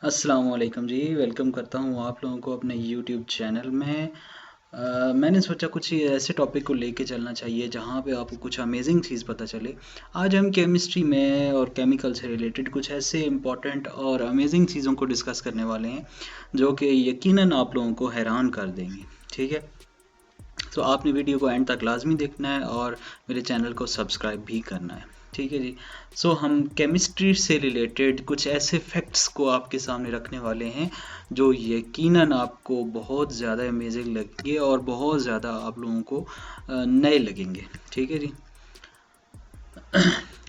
अस्सलाम वालेकुम जी। वेलकम करता हूँ आप लोगों को अपने यूट्यूब चैनल में। मैंने सोचा कुछ ही ऐसे टॉपिक को लेके चलना चाहिए जहाँ पे आपको कुछ अमेजिंग चीज़ पता चले। आज हम केमिस्ट्री में और केमिकल से रिलेटेड कुछ ऐसे इम्पोर्टेंट और अमेजिंग चीज़ों को डिस्कस करने वाले हैं जो कि यकीनन आप लोगों को हैरान कर देंगी। ठीक है, तो आपने वीडियो को एंड तक लाजमी देखना है और मेरे चैनल को सब्सक्राइब भी करना है। ठीक है जी। सो हम केमिस्ट्री से रिलेटेड कुछ ऐसे फैक्ट्स को आपके सामने रखने वाले हैं जो यकीनन आपको बहुत ज़्यादा अमेजिंग लगेंगे और बहुत ज़्यादा आप लोगों को नए लगेंगे। ठीक है जी।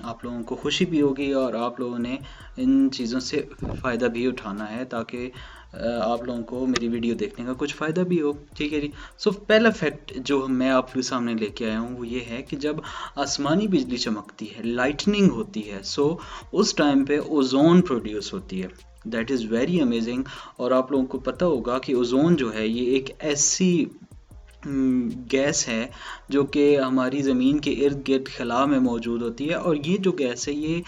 आप लोगों को खुशी भी होगी और आप लोगों ने इन चीज़ों से फ़ायदा भी उठाना है ताकि आप लोगों को मेरी वीडियो देखने का कुछ फ़ायदा भी हो। ठीक है जी। सो पहला फैक्ट जो मैं आपके सामने लेके आया हूँ वो ये है कि जब आसमानी बिजली चमकती है, लाइटनिंग होती है, सो उस टाइम पे ओजोन प्रोड्यूस होती है। That is very amazing. और आप लोगों को पता होगा कि ओजोन जो है ये एक ऐसी गैस है जो कि हमारी ज़मीन के इर्द गिर्द खला में मौजूद होती है। और ये जो गैस है ये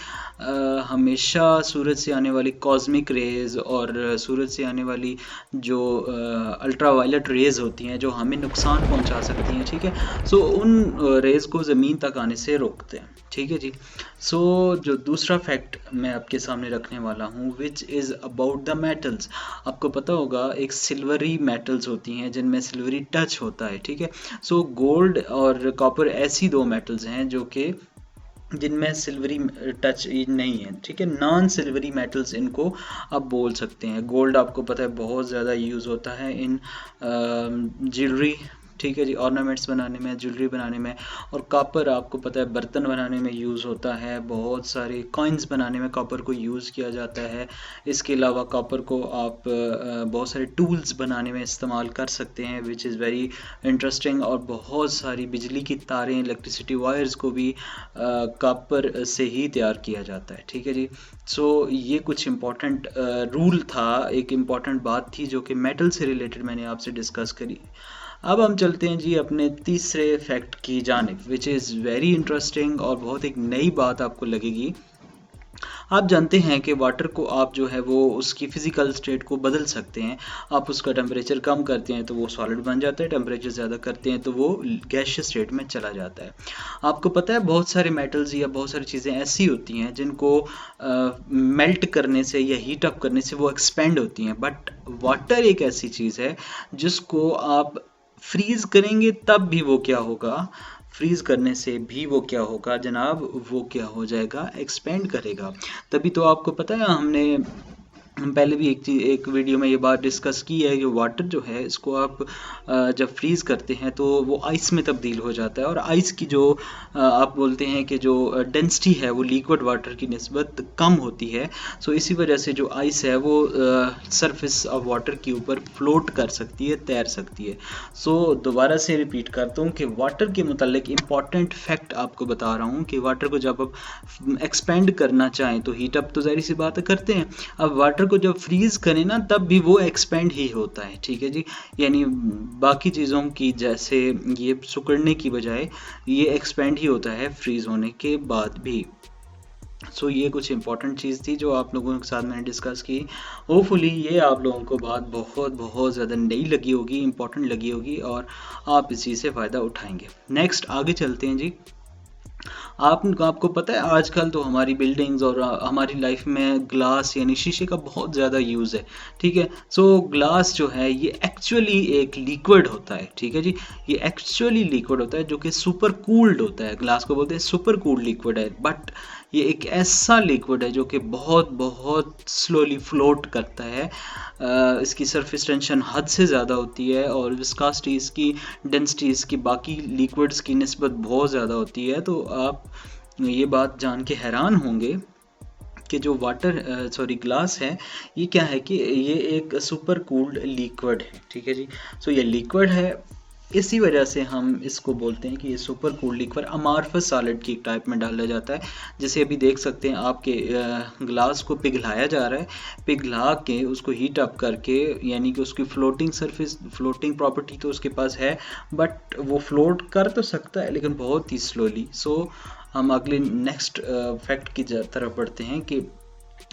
हमेशा सूरज से आने वाली कॉस्मिक रेज़ और सूरज से आने वाली जो अल्ट्रा वायलेट रेज़ होती हैं जो हमें नुकसान पहुंचा सकती हैं। ठीक है, सो उन रेज़ को ज़मीन तक आने से रोकते हैं। ठीक है जी। सो जो दूसरा फैक्ट मैं आपके सामने रखने वाला हूँ which is about the metals. आपको पता होगा एक सिल्वरी मेटल्स होती हैं जिनमें सिल्वरी टच होता है। ठीक है, सो गोल्ड और कॉपर ऐसी दो मेटल्स हैं जो कि जिनमें सिल्वरी टच नहीं है। ठीक है, नॉन सिल्वरी मेटल्स इनको आप बोल सकते हैं। गोल्ड आपको पता है बहुत ज़्यादा यूज़ होता है इन ज्वेलरी, ठीक है जी, ऑर्नामेंट्स बनाने में, ज्वेलरी बनाने में। और कॉपर आपको पता है बर्तन बनाने में यूज़ होता है, बहुत सारे कॉइन्स बनाने में कॉपर को यूज़ किया जाता है। इसके अलावा कॉपर को आप बहुत सारे टूल्स बनाने में इस्तेमाल कर सकते हैं विच इज़ वेरी इंटरेस्टिंग। और बहुत सारी बिजली की तारें, इलेक्ट्रिसिटी वायर्स को भी कॉपर से ही तैयार किया जाता है। ठीक है जी। सो ये कुछ इम्पोर्टेंट रूल था, एक इम्पॉर्टेंट बात थी जो कि मेटल से रिलेटेड मैंने आपसे डिस्कस करी। अब हम चलते हैं जी अपने तीसरे फैक्ट की जानिब विच इज़ वेरी इंटरेस्टिंग और बहुत एक नई बात आपको लगेगी। आप जानते हैं कि वाटर को आप जो है वो उसकी फ़िज़िकल स्टेट को बदल सकते हैं। आप उसका टेम्परेचर कम करते हैं तो वो सॉलिड बन जाता है, टेम्परेचर ज़्यादा करते हैं तो वो गैसियस स्टेट में चला जाता है। आपको पता है बहुत सारे मेटल्स या बहुत सारी चीज़ें ऐसी होती हैं जिनको मेल्ट करने से या हीट अप करने से वो एक्सपेंड होती हैं, बट वाटर एक ऐसी चीज़ है जिसको आप फ्रीज़ करेंगे तब भी वो क्या होगा, फ्रीज़ करने से भी वो क्या होगा जनाब, वो क्या हो जाएगा, एक्सपेंड करेगा। तभी तो आपको पता है हम पहले भी एक वीडियो में ये बात डिस्कस की है कि वाटर जो है इसको आप जब फ्रीज़ करते हैं तो वो आइस में तब्दील हो जाता है। और आइस की जो आप बोलते हैं कि जो डेंसिटी है वो लिक्विड वाटर की निस्बत कम होती है। सो इसी वजह से जो आइस है वो सरफेस ऑफ वाटर के ऊपर फ्लोट कर सकती है, तैर सकती है। सो दोबारा से रिपीट करता हूँ कि वाटर के मुतालिक इम्पॉर्टेंट फैक्ट आपको बता रहा हूँ कि वाटर को जब आप एक्सपेंड करना चाहें तो हीट अप तो ज़ाहिर सी बात करते हैं। अब वाटर को जब फ्रीज़ करें ना तब भी वो एक्सपेंड ही होता है। ठीक है जी, यानी बाकी चीज़ों की जैसे ये सिकुड़ने की बजाय ये एक्सपेंड ही होता है फ्रीज़ होने के बाद भी। सो ये कुछ इंपॉर्टेंट चीज़ थी जो आप लोगों के साथ मैंने डिस्कस की। होपफुली ये आप लोगों को बात बहुत बहुत ज़्यादा नई लगी होगी, इंपॉर्टेंट लगी होगी और आप इस चीज़ से फ़ायदा उठाएंगे। नेक्स्ट आगे चलते हैं जी। आपको पता है आजकल तो हमारी बिल्डिंग्स और हमारी लाइफ में ग्लास यानी शीशे का बहुत ज़्यादा यूज़ है। ठीक है, सो ग्लास जो है ये एक्चुअली एक लिक्विड होता है। ठीक है जी, ये एक्चुअली लिक्विड होता है जो कि सुपर कूल्ड होता है। ग्लास को बोलते हैं सुपर कूल्ड लिक्विड है, बट ये एक ऐसा लिक्विड है जो कि बहुत बहुत स्लोली फ्लोट करता है। इसकी सरफेस टेंशन हद से ज़्यादा होती है और विस्कोसिटी इसकी, डेंसिटी इसकी बाकी लिक्विड्स की निस्बत बहुत ज़्यादा होती है। तो आप ये बात जान के हैरान होंगे कि जो ग्लास है ये क्या है कि ये एक सुपर कूल्ड लिक्विड है। ठीक है जी, सो ये लिक्विड है, इसी वजह से हम इसको बोलते हैं कि ये सुपर कूल्ड लिक्विड अमार्फस सॉलिड की टाइप में डाला जाता है। जैसे अभी देख सकते हैं आपके ग्लास को पिघलाया जा रहा है, पिघला के उसको हीट अप करके, यानी कि उसकी फ्लोटिंग सरफेस, फ्लोटिंग प्रॉपर्टी तो उसके पास है बट वो फ्लोट कर तो सकता है लेकिन बहुत ही स्लोली। सो हम अगले नेक्स्ट फैक्ट की तरफ बढ़ते हैं कि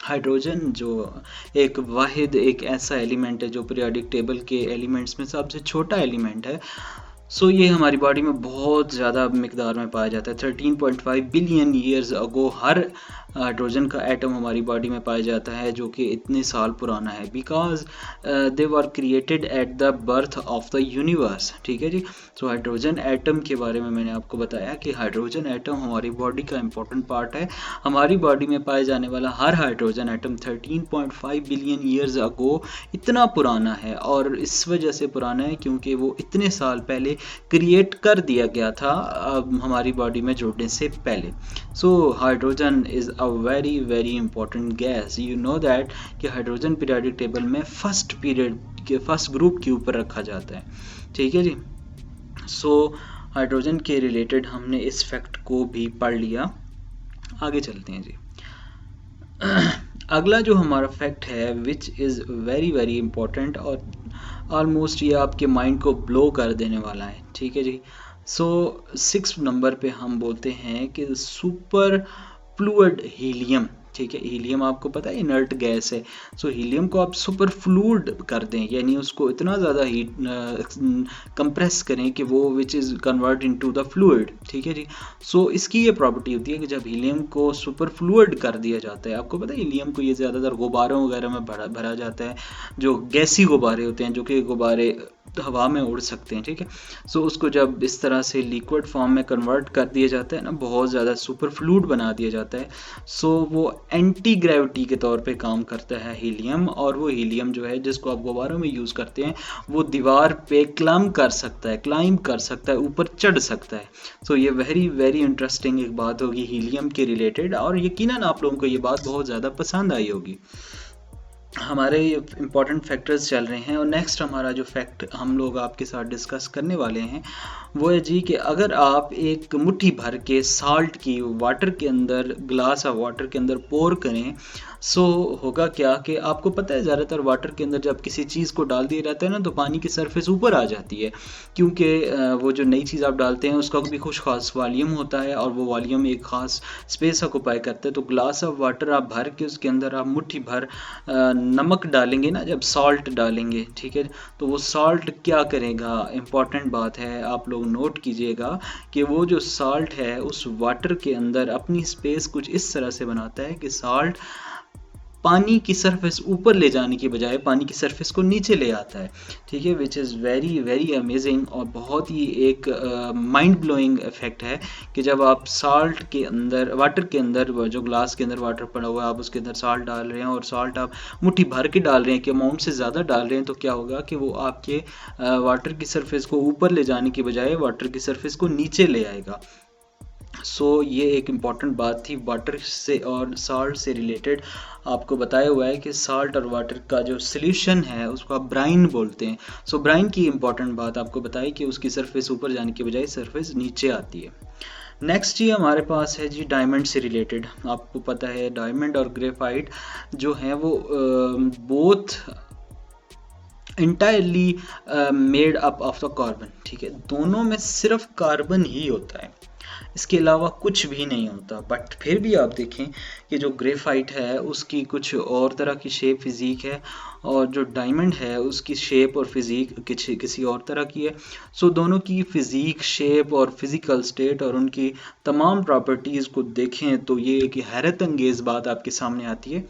हाइड्रोजन जो एक वाहिद एक ऐसा एलिमेंट है जो पीरियोडिक टेबल के एलिमेंट्स में सबसे छोटा एलिमेंट है। सो ये हमारी बॉडी में बहुत ज़्यादा मिकदार में पाया जाता है। 13.5 बिलियन ईयर्स अगो हर हाइड्रोजन का एटम हमारी बॉडी में पाया जाता है, जो कि इतने साल पुराना है, because they were created at the birth of the universe. ठीक है जी। सो हाइड्रोजन एटम के बारे में मैंने आपको बताया कि हाइड्रोजन एटम हमारी बॉडी का इंपॉर्टेंट पार्ट है। हमारी बॉडी में पाए जाने वाला हर hydrogen atom 13.5 billion years ago इतना पुराना है, और इस वजह से पुराना है क्योंकि वो इतने साल पहले क्रिएट कर दिया गया था हमारी बॉडी में जुड़ने से पहले। So hydrogen is a very very important gas. You know that कि हाइड्रोजन पीरियोडिक टेबल में फर्स्ट पीरियड के फर्स्ट ग्रुप के ऊपर रखा जाता है। ठीक है जी। सो हाइड्रोजन के रिलेटेड हमने इस फैक्ट को भी पढ़ लिया। आगे चलते हैं जी। अगला जो हमारा फैक्ट है which is very very important और ऑलमोस्ट ये आपके माइंड को ब्लो कर देने वाला है। ठीक है जी। सो 6 नंबर पे हम बोलते हैं कि सुपर फ्लूइड हीलियम। ठीक है, हीलियम आपको पता है इनर्ट गैस है। सो हीलियम को आप सुपर फ्लूइड कर दें, यानी उसको इतना ज़्यादा हीट कंप्रेस करें कि वो which is convert into the fluid. ठीक है जी। सो इसकी ये प्रॉपर्टी होती है कि जब हीलियम को सुपर फ्लूइड कर दिया जाता है, आपको पता है हीलियम को ये ज़्यादातर गुब्बारों वगैरह में भरा जाता है, जो गैसी गुब्बारे होते हैं, जो कि गुब्बारे हवा में उड़ सकते हैं। ठीक है। सो उसको जब इस तरह से लिक्विड फॉर्म में कन्वर्ट कर दिया जाता है ना, बहुत ज़्यादा सुपर फ्लूइड बना दिया जाता है, सो वो एंटी ग्रेविटी के तौर पे काम करता है हीलियम। और वो हीलियम जो है जिसको आप गुब्बारों में यूज़ करते हैं, वो दीवार पे क्लाइम कर सकता है, ऊपर चढ़ सकता है। सो ये वेरी वेरी इंटरेस्टिंग एक बात होगी हीलियम के रिलेटेड, और यकीनन आप लोगों को ये बात बहुत ज़्यादा पसंद आई होगी। हमारे इम्पॉर्टेंट फैक्टर्स चल रहे हैं, और नेक्स्ट हमारा जो फैक्ट हम लोग आपके साथ डिस्कस करने वाले हैं वो है जी कि अगर आप एक मुट्ठी भर के साल्ट की वाटर के अंदर, ग्लास ऑफ वाटर के अंदर पोर करें, सो होगा क्या कि आपको पता है ज़्यादातर वाटर के अंदर जब किसी चीज़ को डाल दिया जाता है ना, तो पानी की सरफेस ऊपर आ जाती है, क्योंकि वो जो नई चीज़ आप डालते हैं उसका भी कुछ खास वॉल्यूम होता है, और वो वॉल्यूम एक ख़ास स्पेस ऑक्यूपाई करता है। तो ग्लास ऑफ वाटर आप भर के उसके अंदर आप मुट्ठी भर नमक डालेंगे ना, जब सॉल्ट डालेंगे, ठीक है, तो वो सॉल्ट क्या करेगा, इम्पॉर्टेंट बात है, आप लोग नोट कीजिएगा कि वो जो सॉल्ट है उस वाटर के अंदर अपनी स्पेस कुछ इस तरह से बनाता है कि सॉल्ट पानी की सरफेस ऊपर ले जाने की बजाय पानी की सरफेस को नीचे ले आता है। ठीक है, which is very very amazing, और बहुत ही एक माइंड ब्लोइंग इफेक्ट है कि जब आप साल्ट के अंदर, वाटर के अंदर, जो ग्लास के अंदर वाटर पड़ा हुआ है, आप उसके अंदर साल्ट डाल रहे हैं, और साल्ट आप मुट्ठी भर के डाल रहे हैं कि अमाउंट से ज़्यादा डाल रहे हैं, तो क्या होगा कि वो आपके वाटर की सरफेस को ऊपर ले जाने की बजाय वाटर की सरफेस को नीचे ले आएगा। सो ये एक इम्पॉर्टेंट बात थी वाटर से और साल्ट से रिलेटेड। आपको बताया हुआ है कि साल्ट और वाटर का जो सॉल्यूशन है उसको आप ब्राइन बोलते हैं। सो ब्राइन की इम्पॉर्टेंट बात आपको बताई कि उसकी सरफेस ऊपर जाने की बजाय सरफेस नीचे आती है। नेक्स्ट ये हमारे पास है जी डायमंड से रिलेटेड। आपको पता है डायमंड और ग्रेफाइट जो हैं वो both entirely made up of the carbon. ठीक है, दोनों में सिर्फ कार्बन ही होता है, इसके अलावा कुछ भी नहीं होता। बट फिर भी आप देखें कि जो ग्रेफाइट है उसकी कुछ और तरह की शेप फिज़िक है, और जो डायमंड है उसकी शेप और फिज़िक किसी और तरह की है। सो दोनों की फ़िज़िक, शेप और फिज़िकल स्टेट और उनकी तमाम प्रॉपर्टीज़ को देखें तो ये एक हैरत अंगेज़ बात आपके सामने आती है।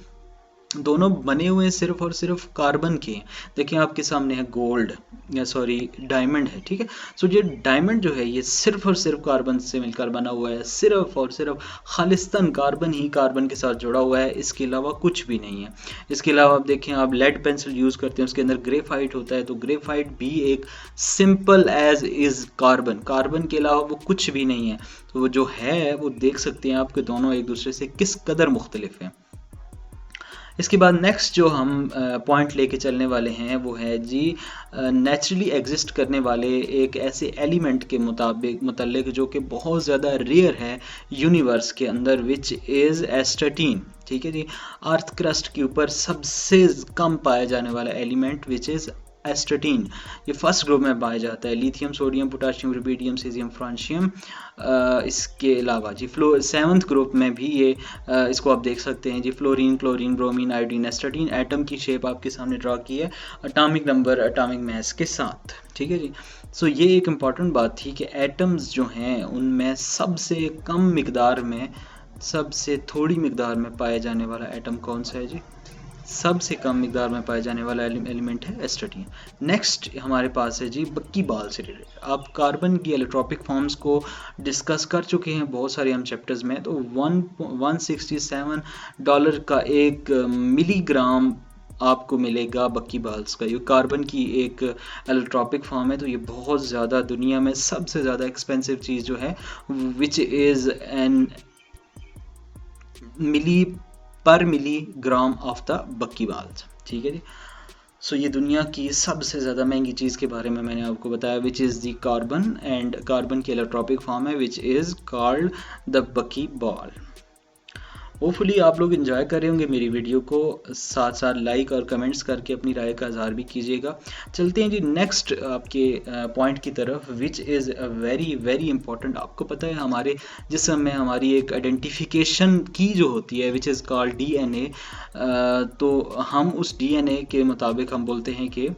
दोनों बने हुए सिर्फ और सिर्फ कार्बन के हैं। देखिए आपके सामने है गोल्ड, या सॉरी डायमंड है। ठीक है, सो ये डायमंड जो है ये सिर्फ और सिर्फ कार्बन से मिलकर बना हुआ है, सिर्फ और सिर्फ खालिस्तान कार्बन ही कार्बन के साथ जुड़ा हुआ है, इसके अलावा कुछ भी नहीं है। इसके अलावा आप देखें, आप लेड पेंसिल यूज़ करते हैं, उसके अंदर ग्रेफाइट होता है, तो ग्रेफाइट भी एक सिंपल एज इज़ कार्बन के अलावा वो कुछ भी नहीं है। तो वो जो है वो देख सकते हैं आपके दोनों एक दूसरे से किस कदर मुख्तलिफ हैं। इसके बाद नेक्स्ट जो हम पॉइंट लेके चलने वाले हैं वो है जी नेचुरली एग्जिस्ट करने वाले एक ऐसे एलिमेंट के मुताबिक जो कि बहुत ज़्यादा रेयर है यूनिवर्स के अंदर, विच इज़ एस्टेटीन। ठीक है जी, अर्थ क्रस्ट के ऊपर सबसे कम पाया जाने वाला एलिमेंट विच इज़ एस्टटीन, ये फर्स्ट ग्रुप में पाया जाता है। Lithium, sodium, potassium, rubidium, caesium, francium, इसके अलावा जी सेवंथ ग्रुप में भी ये इसको आप देख सकते हैं जी, fluorine, chlorine, bromine, iodine, astatine. Atom की शेप आपके सामने ड्रा की है एटॉमिक नंबर, एटॉमिक मास के साथ, ठीक है जी। सो ये एक इम्पॉर्टेंट बात थी कि एटम्स जो हैं उनमें सबसे कम मिकदार में, सबसे थोड़ी मिकदार में पाया जाने वाला एटम कौन सा है जी? सबसे कम मिकदार में पाया जाने वाला एलिमेंट है एस्टटीन। नेक्स्ट हमारे पास है जी बक्कीबाल से रिलेटेड। आप कार्बन की एलोट्रॉपिक फॉर्म्स को डिस्कस कर चुके हैं बहुत सारे हम चैप्टर्स में। तो $167 का एक मिलीग्राम आपको मिलेगा बक्कीबाल्स का। ये कार्बन की एक एलोट्रॉपिक फॉर्म है, तो ये बहुत ज़्यादा दुनिया में सबसे ज़्यादा एक्सपेंसिव चीज़ जो है विच इज़ एन पर मिलीग्राम ऑफ द बक्कीबाल्स, ठीक है जी। सो ये दुनिया की सबसे ज़्यादा महंगी चीज़ के बारे में मैंने आपको बताया, which is the carbon, and carbon की इलेक्ट्रॉपिक फॉर्म है which is called the buckyball. Hopefully आप लोग एंजॉय कर रहे होंगे मेरी वीडियो को, साथ साथ लाइक और कमेंट्स करके अपनी राय का इजहार भी कीजिएगा। चलते हैं जी नेक्स्ट आपके पॉइंट की तरफ, विच इज़ वेरी वेरी इंपॉर्टेंट। आपको पता है हमारे जिस्म में हमारी एक आइडेंटिफिकेशन की जो होती है विच इज़ कॉल्ड डीएनए। तो हम उस डीएनए के मुताबिक हम बोलते हैं कि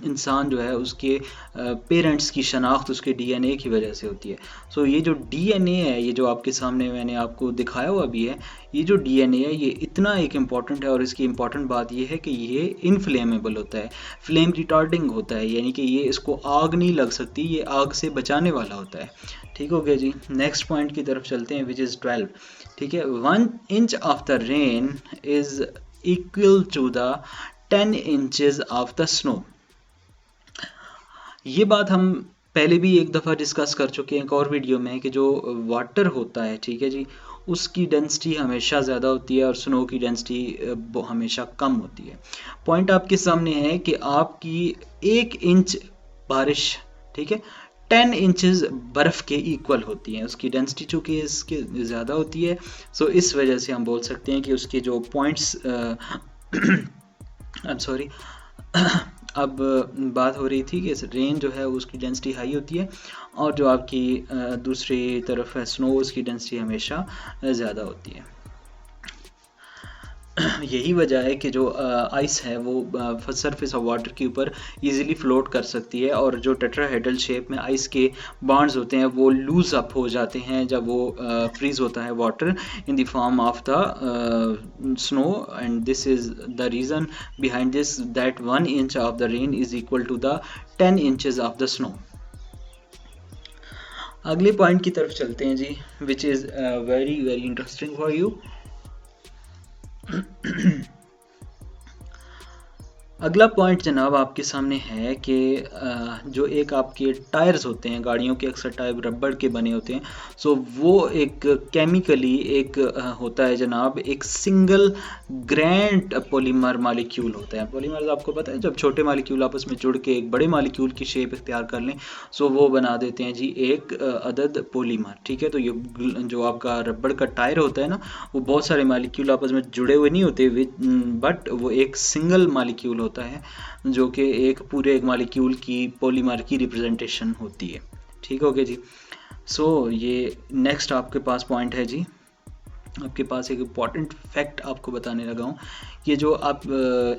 इंसान जो है उसके पेरेंट्स की शनाख्त उसके डीएनए की वजह से होती है। सो ये जो डीएनए है, ये जो आपके सामने मैंने आपको दिखाया हुआ भी है, ये जो डीएनए है ये इतना एक इम्पॉर्टेंट है, और इसकी इम्पॉर्टेंट बात ये है कि ये इनफ्लेमेबल होता है, फ्लेम रिटार्डिंग होता है, यानी कि ये इसको आग नहीं लग सकती, ये आग से बचाने वाला होता है। ठीक हो गया जी। नेक्स्ट पॉइंट की तरफ चलते हैं विच इज़ 12। ठीक है, 1 inch of the rain is equal to the 10 inches of the snow. ये बात हम पहले भी एक दफ़ा डिस्कस कर चुके हैं एक और वीडियो में कि जो वाटर होता है, ठीक है जी, उसकी डेंसिटी हमेशा ज़्यादा होती है और स्नो की डेंसिटी हमेशा कम होती है। पॉइंट आपके सामने है कि आपकी 1 इंच बारिश, ठीक है, 10 इंचेस बर्फ़ के इक्वल होती हैं। उसकी डेंसिटी चूँकि इसके ज़्यादा होती है, सो इस वजह से हम बोल सकते हैं कि उसके जो पॉइंट्स आई एम सॉरी अब बात हो रही थी कि रेन जो है उसकी डेंसिटी हाई होती है, और जो आपकी दूसरी तरफ है स्नो, उसकी डेंसिटी हमेशा ज़्यादा होती है। यही वजह है कि जो आइस है वो सरफेस ऑफ वाटर के ऊपर इजीली फ्लोट कर सकती है, और जो टेट्राहेड्रल शेप में आइस के बॉन्ड्स होते हैं वो लूज अप हो जाते हैं जब वो फ्रीज होता है water in the form of the snow, and this is the reason behind this that 1 inch of the rain is equal to the 10 inches of the snow. अगले पॉइंट की तरफ चलते हैं जी, which is very very interesting for you. अगला point जनाब आपके सामने है कि जो एक आपके टायर्स होते हैं गाड़ियों के, अक्सर टायर रबड़ के बने होते हैं, सो वो एक केमिकली एक होता है जनाब, एक सिंगल ग्रैंड पॉलीमर मालिक्यूल होता है। पॉलीमर्स आपको पता है जब छोटे मालिक्यूल आपस में जुड़ के एक बड़े मालिक्यूल की शेप इख्तियार कर लें, सो वो बना देते हैं जी एक अदद पॉलीमर। ठीक है, तो ये जो आपका रबड़ का टायर होता है ना, वो बहुत सारे मालिक्यूल आपस में जुड़े हुए नहीं होते, बट वो एक सिंगल मालिक्यूल होता है जो कि एक पूरे एक मालिक्यूल की पॉलीमर की रिप्रेजेंटेशन होती है। ठीक हो गया जी। सो ये नेक्स्ट आपके पास पॉइंट है जी, आपके पास एक इम्पॉर्टेंट फैक्ट आपको बताने लगा हूँ कि जो आप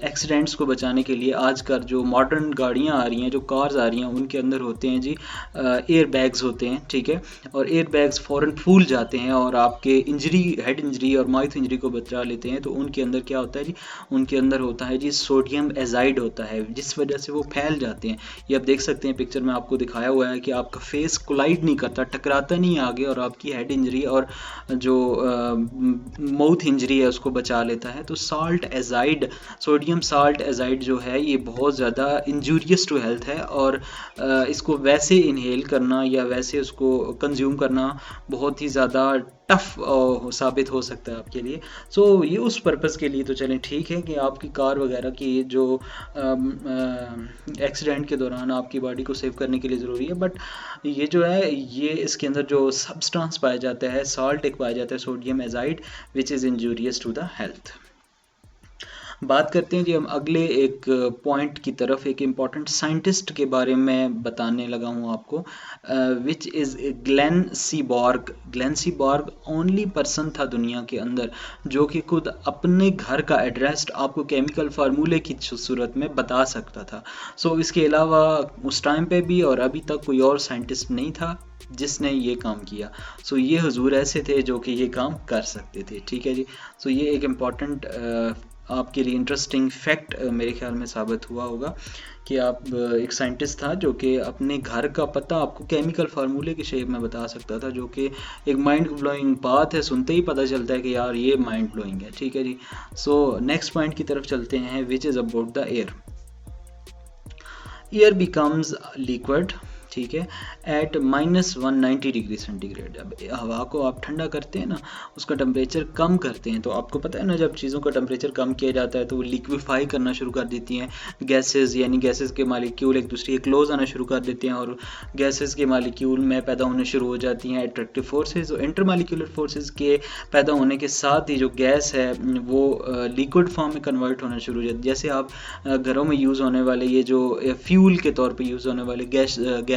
एक्सीडेंट्स को बचाने के लिए आजकल जो मॉडर्न गाड़ियाँ आ रही हैं, जो कार्स आ रही हैं, उनके अंदर होते हैं जी एयर बैग्स होते हैं। ठीक है, और एयर बैग्स फ़ौरन फूल जाते हैं और आपके इंजरी, हेड इंजरी और माउथ इंजरी को बचा लेते हैं। तो उनके अंदर क्या होता है जी, उनके अंदर होता है जी सोडियम एजाइड होता है, जिस वजह से वो फैल जाते हैं। ये आप देख सकते हैं पिक्चर में आपको दिखाया हुआ है कि आपका फेस कोलाइड नहीं करता, टकराता नहीं आगे, और आपकी हेड इंजरी और जो माउथ इंजरी है उसको बचा लेता है। तो salt azide, sodium salt azide जो है ये बहुत ज़्यादा इंजूरियस टू हेल्थ है, और इसको वैसे इनहेल करना या वैसे उसको कंज्यूम करना बहुत ही ज़्यादा टफ साबित हो सकता है आपके लिए। सो ये उस पर्पज़ के लिए तो चलें ठीक है कि आपकी कार वगैरह की जो एक्सीडेंट के दौरान आपकी बॉडी को सेव करने के लिए ज़रूरी है, बट ये जो है ये इसके अंदर जो सब्सटेंस पाया जाता है, साल्ट एक पाया जाता है sodium azide, which is injurious to the health. बात करते हैं जी हम अगले एक पॉइंट की तरफ, एक इम्पॉर्टेंट साइंटिस्ट के बारे में बताने लगा हूँ आपको, which is Glenn Seaborg. Glenn Seaborg only person था दुनिया के अंदर जो कि खुद अपने घर का एड्रेस आपको केमिकल फार्मूले की सूरत में बता सकता था। सो इसके अलावा उस टाइम पे भी और अभी तक कोई और साइंटिस्ट नहीं था जिसने ये काम किया। सो ये हुजूर ऐसे थे जो कि ये काम कर सकते थे, ठीक है जी। सो ये एक इम्पॉर्टेंट आपके लिए इंटरेस्टिंग फैक्ट मेरे ख्याल में साबित हुआ होगा कि आप एक साइंटिस्ट था जो कि अपने घर का पता आपको केमिकल फार्मूले के शेप में बता सकता था, जो कि एक माइंड ब्लोइंग बात है, सुनते ही पता चलता है कि यार ये माइंड ब्लोइंग है, ठीक है जी। सो नेक्स्ट पॉइंट की तरफ चलते हैं, which is about the air. Air becomes liquid, ठीक है, एट -190 डिग्री सेंटीग्रेड। अब हवा को आप ठंडा करते हैं ना, उसका टेम्परेचर कम करते हैं, तो आपको पता है ना जब चीज़ों का टेम्परेचर कम किया जाता है तो वो लिक्विफाई करना शुरू कर देती हैं गैसेस, यानी गैसेस के मालिक्यूल एक दूसरे के क्लोज आना शुरू कर देते हैं और गैसेस के मालिक्यूल में पैदा होने शुरू हो जाती हैं अट्रैक्टिव फोर्सेज। और इंटरमालिक्यूलर फोर्सेज के पैदा होने के साथ ही जो गैस है वो लिक्विड फॉर्म में कन्वर्ट होना शुरू हो जाती है। जैसे आप घरों में यूज़ होने वाले ये जो फ्यूल के तौर पर यूज़ होने वाले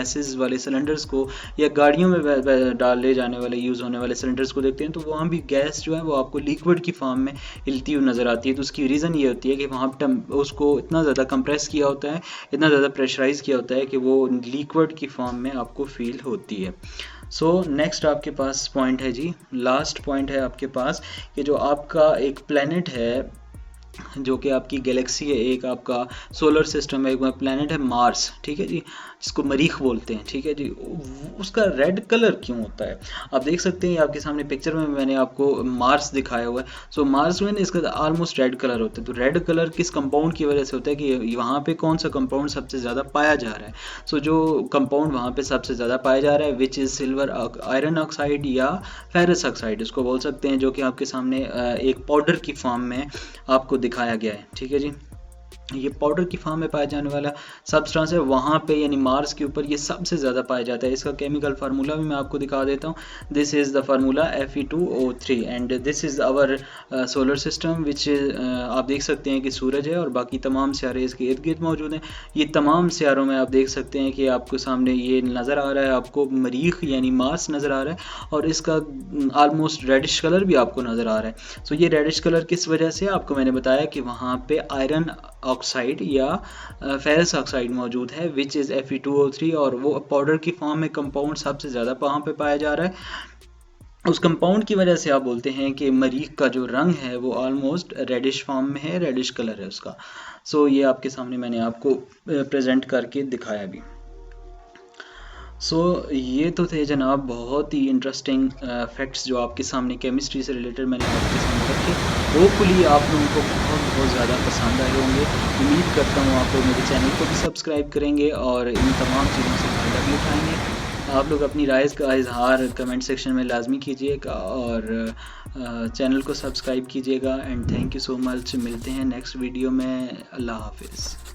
गैसेस वाले सिलेंडर्स को या गाड़ियों में डाले जाने वाले यूज़ होने वाले सिलेंडर्स को देखते हैं तो वहाँ भी गैस जो है वो आपको लिक्विड की फॉर्म में हिलती हुई नज़र आती है। तो उसकी रीज़न ये होती है कि वहाँ उसको इतना ज़्यादा कंप्रेस किया होता है, इतना ज़्यादा प्रेशराइज़ किया होता है कि वो लिक्विड की फॉर्म में आपको फील होती है। सो नेक्स्ट आपके पास पॉइंट है जी, लास्ट पॉइंट है आपके पास कि जो आपका एक प्लेनेट है जो कि आपकी गैलेक्सी है, एक आपका सोलर सिस्टम है, एक प्लेनेट है मार्स, ठीक है जी, जिसको मरीख बोलते हैं, ठीक है जी। उसका रेड कलर क्यों होता है आप देख सकते हैं, आपके सामने पिक्चर में मैंने आपको मार्स दिखाया हुआ है। सो मार्स में इसका ऑलमोस्ट रेड कलर होता है। तो रेड कलर किस कंपाउंड की वजह से होता है कि वहाँ पे कौन सा कंपाउंड सबसे ज़्यादा पाया जा रहा है। सो जो कंपाउंड वहाँ पे सबसे ज़्यादा पाया जा रहा है which is silver iron oxide या फेरस ऑक्साइड इसको बोल सकते हैं, जो कि आपके सामने एक पाउडर की फॉर्म में आपको दिखाया गया है, ठीक है जी। ये पाउडर की फॉर्म में पाया जाने वाला सब्सटेंस है वहाँ पे, यानी मार्स के ऊपर ये सबसे ज़्यादा पाया जाता है। इसका केमिकल फार्मूला भी मैं आपको दिखा देता हूँ। This is the formula Fe2O3 and this is our solar system which आप देख सकते हैं कि सूरज है और बाकी तमाम सियारे इसके इर्द गिर्द मौजूद हैं। ये तमाम सियारों में आप देख सकते हैं कि आपको सामने ये नज़र आ रहा है, आपको मरीख यानी मार्स नज़र आ रहा है और इसका ऑलमोस्ट रेडिश कलर भी आपको नज़र आ रहा है। सो ये रेडिश कलर किस वजह से, आपको मैंने बताया कि वहाँ पे आयरन ऑक्साइड या फेरस ऑक्साइड मौजूद है विच इज़ Fe2O3 और वो पाउडर की फॉर्म में कंपाउंड सबसे ज़्यादा वहाँ पे पाया जा रहा है। उस कंपाउंड की वजह से आप बोलते हैं कि मरीख का जो रंग है वो ऑलमोस्ट रेडिश फॉर्म में है, रेडिश कलर है उसका। सो ये आपके सामने मैंने आपको प्रेजेंट करके दिखाया भी। सो ये तो थे जनाब बहुत ही इंटरेस्टिंग फैक्ट्स जो आपके सामने केमिस्ट्री से रिलेटेड मैंने आपके सामने रखे। होपफुली आप लोगों को बहुत ज़्यादा पसंद आए होंगे। उम्मीद करता हूँ आप लोग मेरे चैनल को भी सब्सक्राइब करेंगे और इन तमाम चीज़ों से फ़ायदा भी उठाएंगे। आप लोग अपनी राय का इजहार कमेंट सेक्शन में लाजमी कीजिएगा और चैनल को सब्सक्राइब कीजिएगा। And thank you so much. मिलते हैं नेक्स्ट वीडियो में। अल्लाह हाफिज़।